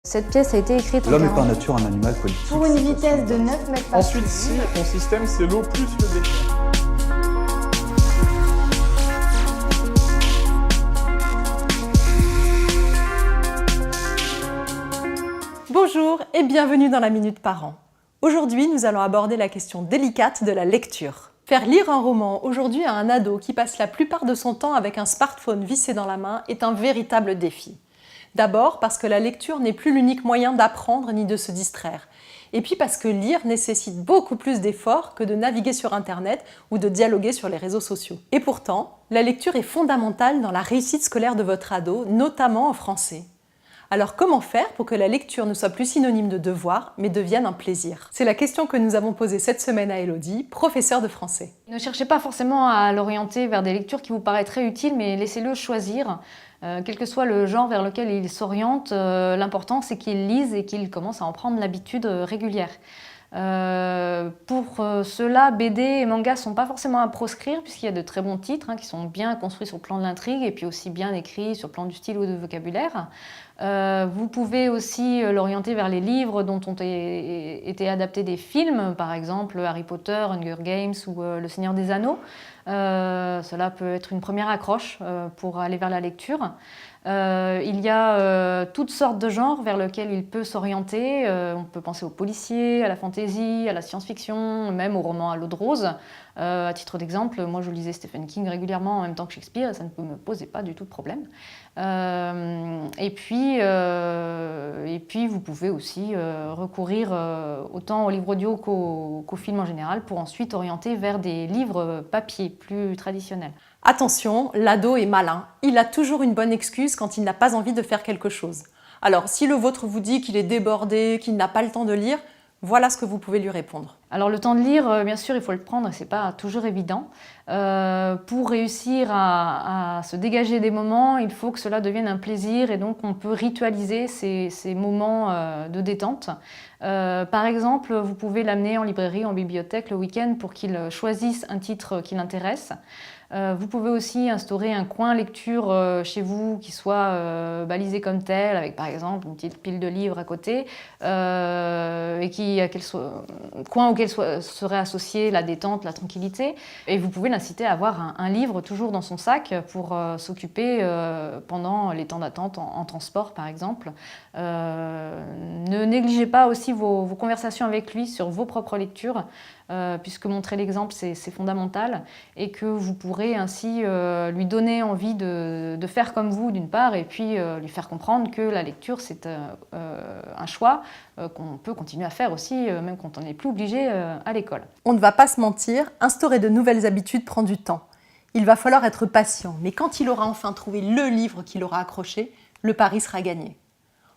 Cette pièce a été écrite en L'homme est par nature un animal politique. pour une vitesse de 9 mètres par Ensuite, si ton système c'est l'eau plus le béton. Bonjour et bienvenue dans la Minute Parent. Aujourd'hui, nous allons aborder la question délicate de la lecture. Faire lire un roman aujourd'hui à un ado qui passe la plupart de son temps avec un smartphone vissé dans la main est un véritable défi. D'abord parce que la lecture n'est plus l'unique moyen d'apprendre ni de se distraire. Et puis parce que lire nécessite beaucoup plus d'efforts que de naviguer sur Internet ou de dialoguer sur les réseaux sociaux. Et pourtant, la lecture est fondamentale dans la réussite scolaire de votre ado, notamment en français. Alors comment faire pour que la lecture ne soit plus synonyme de devoir, mais devienne un plaisir? C'est la question que nous avons posée cette semaine à Elodie, professeure de français. Ne cherchez pas forcément à l'orienter vers des lectures qui vous paraîtraient utiles, mais laissez-le choisir. Quel que soit le genre vers lequel il s'oriente, l'important c'est qu'il lise et qu'il commence à en prendre l'habitude régulière. Pour cela, BD et manga ne sont pas forcément à proscrire puisqu'il y a de très bons titres qui sont bien construits sur le plan de l'intrigue et puis aussi bien écrits sur le plan du style ou du vocabulaire. Vous pouvez aussi l'orienter vers les livres dont ont été adaptés des films, par exemple Harry Potter, Hunger Games ou Le Seigneur des Anneaux. Cela peut être une première accroche pour aller vers la lecture. Il y a toutes sortes de genres vers lesquels il peut s'orienter. On peut penser au policier, à la fantasy, à la science-fiction, même au roman à l'eau de rose. À titre d'exemple, moi je lisais Stephen King régulièrement en même temps que Shakespeare, ça ne me posait pas du tout de problème. Et puis vous pouvez aussi recourir autant aux livres audio qu'aux films en général pour ensuite orienter vers des livres papier plus traditionnels. Attention, l'ado est malin. Il a toujours une bonne excuse quand il n'a pas envie de faire quelque chose. Alors, si le vôtre vous dit qu'il est débordé, qu'il n'a pas le temps de lire, voilà ce que vous pouvez lui répondre. Alors le temps de lire, bien sûr, il faut le prendre, c'est pas toujours évident. Pour réussir à se dégager des moments, il faut que cela devienne un plaisir et donc on peut ritualiser ces moments de détente. Par exemple, vous pouvez l'amener en librairie, en bibliothèque le week-end pour qu'il choisisse un titre qui l'intéresse. Vous pouvez aussi instaurer un coin lecture chez vous qui soit balisé comme tel, avec par exemple une petite pile de livres à côté, et coin auquel serait associée la détente, la tranquillité. Et vous pouvez l'inciter à avoir un livre toujours dans son sac pour s'occuper pendant les temps d'attente en transport par exemple. Ne négligez pas aussi vos conversations avec lui sur vos propres lectures, puisque montrer l'exemple c'est fondamental et que vous pourrez ainsi lui donner envie de faire comme vous d'une part et puis lui faire comprendre que la lecture c'est un choix qu'on peut continuer à faire aussi même quand on n'est plus obligé à l'école. On ne va pas se mentir, instaurer de nouvelles habitudes prend du temps. Il va falloir être patient, mais quand il aura enfin trouvé le livre qui l'aura accroché, le pari sera gagné.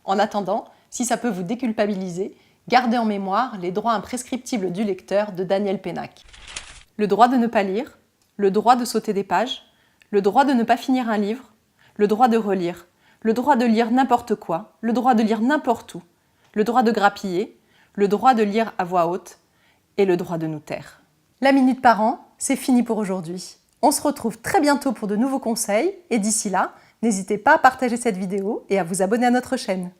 En attendant, si ça peut vous déculpabiliser, gardez en mémoire les droits imprescriptibles du lecteur de Daniel Pénac. Le droit de ne pas lire, le droit de sauter des pages, le droit de ne pas finir un livre, le droit de relire, le droit de lire n'importe quoi, le droit de lire n'importe où, le droit de grappiller, le droit de lire à voix haute et le droit de nous taire. La Minute Parent, c'est fini pour aujourd'hui. On se retrouve très bientôt pour de nouveaux conseils et d'ici là, n'hésitez pas à partager cette vidéo et à vous abonner à notre chaîne.